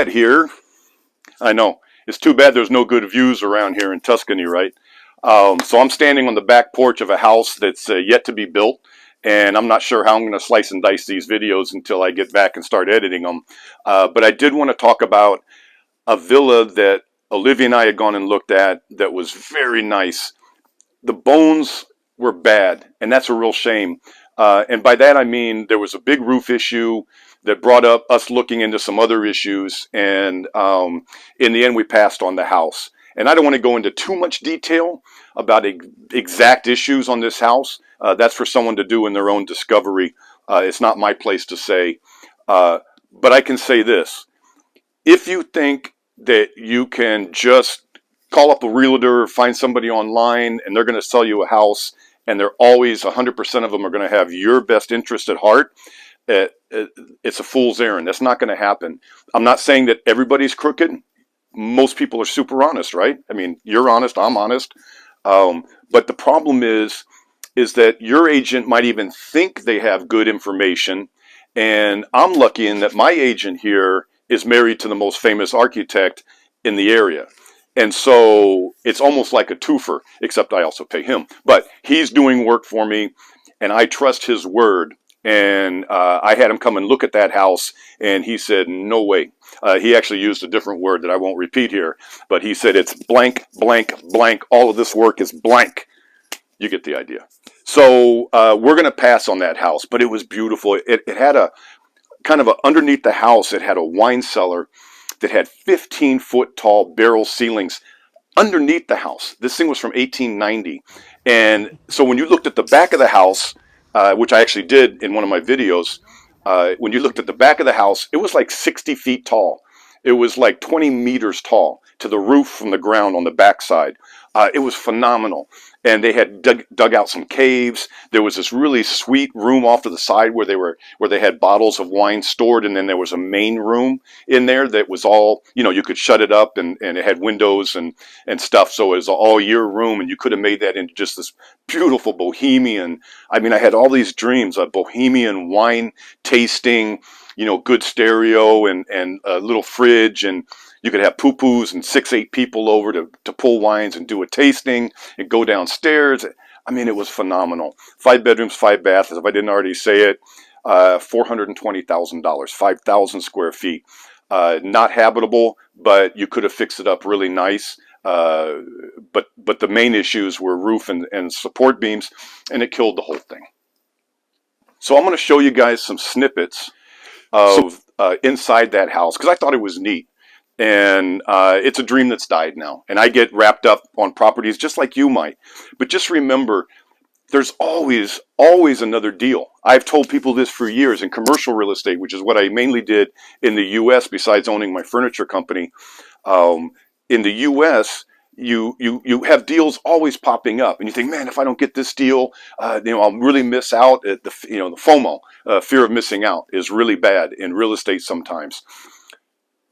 bad here. I know. It's too bad there's no good views around here in Tuscany, right? So I'm standing on the back porch of a house that's yet to be built, and I'm not sure how I'm going to slice and dice these videos until I get back and start editing them. But I did want to talk about a villa that Olivia and I had gone and looked at that was very nice. The bones were bad, and that's a real shame. And by that I mean there was a big roof issue that brought up us looking into some other issues, and in the end we passed on the house. And I don't want to go into too much detail about exact issues on this house. That's for someone to do in their own discovery. It's not my place to say. But I can say this. If you think that you can just call up a realtor or find somebody online and they're going to sell you a house and they're always 100% of them are going to have your best interest at heart, it's a fool's errand. That's not going to happen. I'm not saying that everybody's crooked. Most people are super honest, right? I mean, you're honest, I'm honest. But the problem is that your agent might even think they have good information. And I'm lucky in that my agent here is married to the most famous architect in the area. And so it's almost like a twofer, except I also pay him. But he's doing work for me, and I trust his word. And I had him come and look at that house, and he said, no way. He actually used a different word that I won't repeat here. But he said, it's blank, blank, blank. All of this work is blank. You get the idea. So we're going to pass on that house, but it was beautiful. It had a kind of underneath the house, it had a wine cellar that had 15-foot tall barrel ceilings underneath the house. This thing was from 1890. And so when you looked at the back of the house, which I actually did in one of my videos, when you looked at the back of the house, it was like 60 feet tall. It was like 20 meters tall to the roof from the ground on the backside. It was phenomenal. And they had dug out some caves. There was this really sweet room off to the side where they had bottles of wine stored, and then there was a main room in there that was all, you could shut it up, and it had windows and stuff. So it was an all year room, and you could have made that into just this beautiful bohemian. I mean, I had all these dreams of bohemian wine tasting, good stereo and a little fridge, and you could have poo-poos and 6-8 people over to pull wines and do a tasting and go downstairs. I mean, it was phenomenal. 5 bedrooms, 5 baths, if I didn't already say it, $420,000, 5,000 square feet. Not habitable, but you could have fixed it up really nice. But the main issues were roof and support beams, and it killed the whole thing. So I'm going to show you guys some snippets of inside that house, because I thought it was neat. And it's a dream that's died now. And I get wrapped up on properties just like you might. But just remember, there's always another deal. I've told people this for years in commercial real estate, which is what I mainly did in the U.S. besides owning my furniture company. In the U.S., you have deals always popping up, and you think, man, if I don't get this deal, I'll really miss out. The FOMO, fear of missing out, is really bad in real estate sometimes.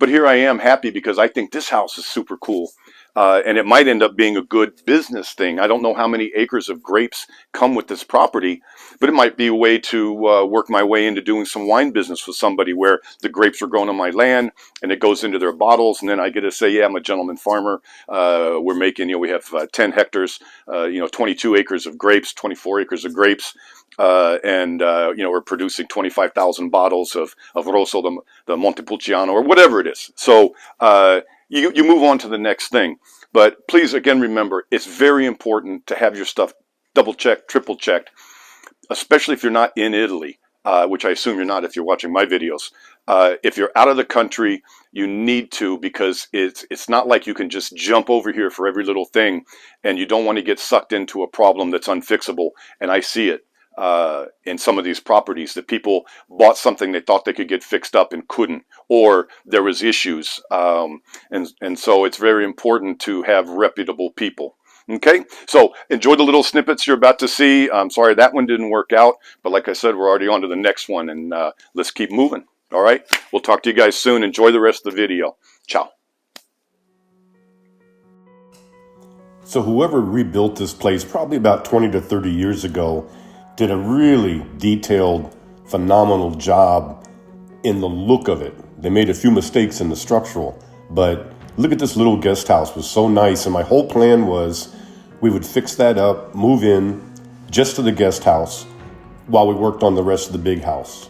But here I am happy because I think this house is super cool. And it might end up being a good business thing. I don't know how many acres of grapes come with this property, but it might be a way to work my way into doing some wine business with somebody where the grapes are grown on my land and it goes into their bottles. And then I get to say, yeah, I'm a gentleman farmer. We're making, we have 10 hectares, 22 acres of grapes, 24 acres of grapes. We're producing 25,000 bottles of Rosso, the Montepulciano, or whatever it is. So you move on to the next thing. But please, again, remember, it's very important to have your stuff double-checked, triple-checked, especially if you're not in Italy, which I assume you're not if you're watching my videos. If you're out of the country, you need to, because it's not like you can just jump over here for every little thing, and you don't want to get sucked into a problem that's unfixable. And I see it in some of these properties that people bought something they thought they could get fixed up and couldn't, or there was issues. And so it's very important to have reputable people. Okay, so enjoy the little snippets you're about to see. I'm sorry that one didn't work out, but like I said, we're already on to the next one, and let's keep moving. All right, we'll talk to you guys soon. Enjoy the rest of the video. Ciao. So whoever rebuilt this place probably about 20 to 30 years ago did a really detailed, phenomenal job in the look of it. They made a few mistakes in the structural, but look at this little guest house. It was so nice, and my whole plan was we would fix that up, move in just to the guest house while we worked on the rest of the big house.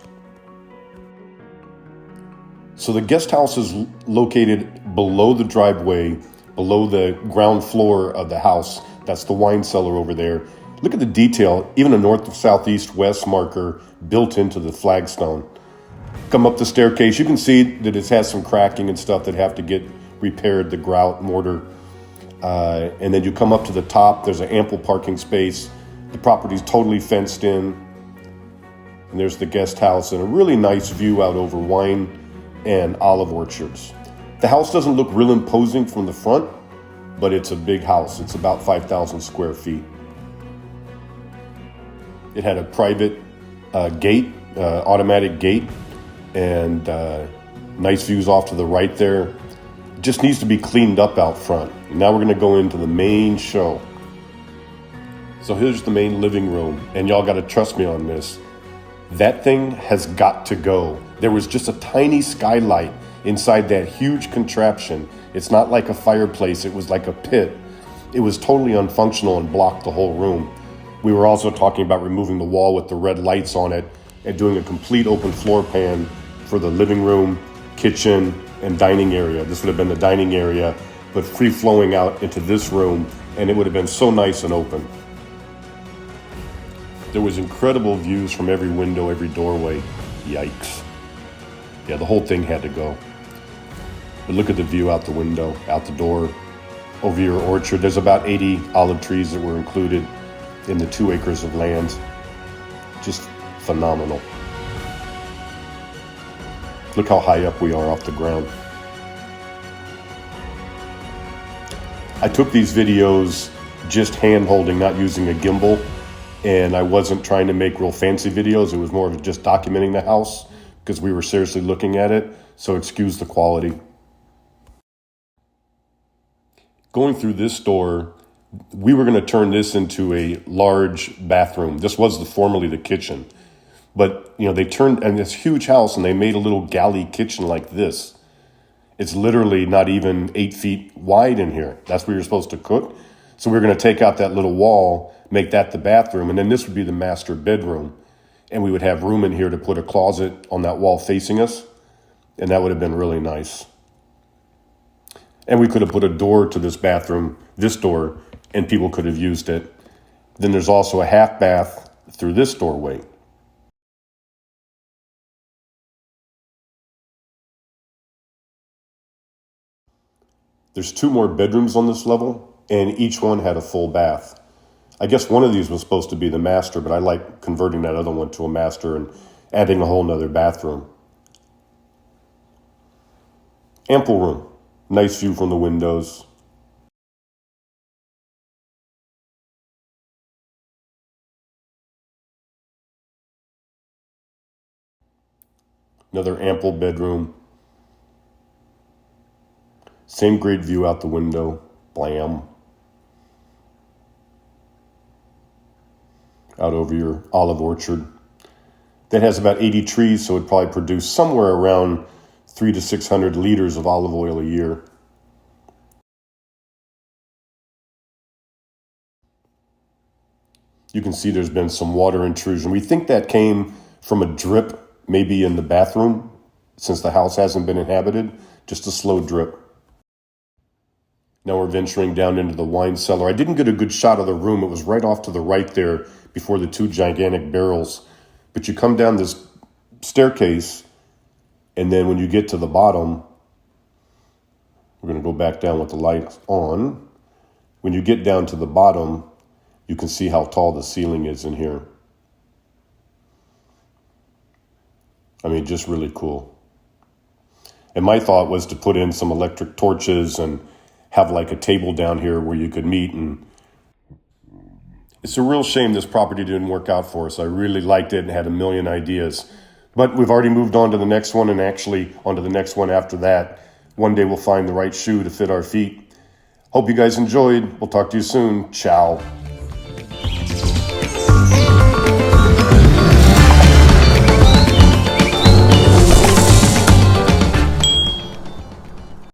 So the guest house is located below the driveway, below the ground floor of the house. That's the wine cellar over there. Look at the detail, even a north, south, east, west marker built into the flagstone. Come up the staircase, you can see that it has some cracking and stuff that have to get repaired, the grout, mortar. And then you come up to the top, there's an ample parking space. The property's totally fenced in. And there's the guest house and a really nice view out over wine and olive orchards. The house doesn't look real imposing from the front, but it's a big house. It's about 5,000 square feet. It had a private gate, automatic gate, and nice views off to the right there. Just needs to be cleaned up out front. Now we're gonna go into the main show. So here's the main living room, and y'all gotta trust me on this. That thing has got to go. There was just a tiny skylight inside that huge contraption. It's not like a fireplace, it was like a pit. It was totally unfunctional and blocked the whole room. We were also talking about removing the wall with the red lights on it and doing a complete open floor plan for the living room, kitchen, and dining area. This would have been the dining area, but free flowing out into this room, and it would have been so nice and open. There was incredible views from every window, every doorway. Yikes. Yeah, the whole thing had to go. But look at the view out the window, out the door, over your orchard. There's about 80 olive trees that were included in the 2 acres of land. Just phenomenal. Look how high up we are off the ground. I took these videos just hand holding, not using a gimbal. And I wasn't trying to make real fancy videos. It was more of just documenting the house because we were seriously looking at it. So excuse the quality. Going through this door, we were going to turn this into a large bathroom. This was formerly the kitchen. But, you know, they turned, and this huge house, and they made a little galley kitchen like this. It's literally not even 8 feet wide in here. That's where you're supposed to cook. So we're going to take out that little wall, make that the bathroom, and then this would be the master bedroom. And we would have room in here to put a closet on that wall facing us, and that would have been really nice. And we could have put a door to this bathroom, this door, and people could have used it. Then there's also a half bath through this doorway. There's 2 more bedrooms on this level, and each one had a full bath. I guess one of these was supposed to be the master, but I like converting that other one to a master and adding a whole nother bathroom. Ample room. Nice view from the windows. Another ample bedroom. Same great view out the window. Blam. Out over your olive orchard. That has about 80 trees, so it'd probably produce somewhere around 300 to 600 liters of olive oil a year. You can see there's been some water intrusion. We think that came from a drip, maybe in the bathroom, since the house hasn't been inhabited. Just a slow drip. Now we're venturing down into the wine cellar. I didn't get a good shot of the room. It was right off to the right there before the 2 gigantic barrels. But you come down this staircase, and then when you get to the bottom, we're going to go back down with the lights on. When you get down to the bottom, you can see how tall the ceiling is in here. I mean, just really cool. And my thought was to put in some electric torches and have like a table down here where you could meet. And it's a real shame this property didn't work out for us. I really liked it and had a million ideas. But we've already moved on to the next one, and actually on to the next one after that. One day we'll find the right shoe to fit our feet. Hope you guys enjoyed. We'll talk to you soon. Ciao.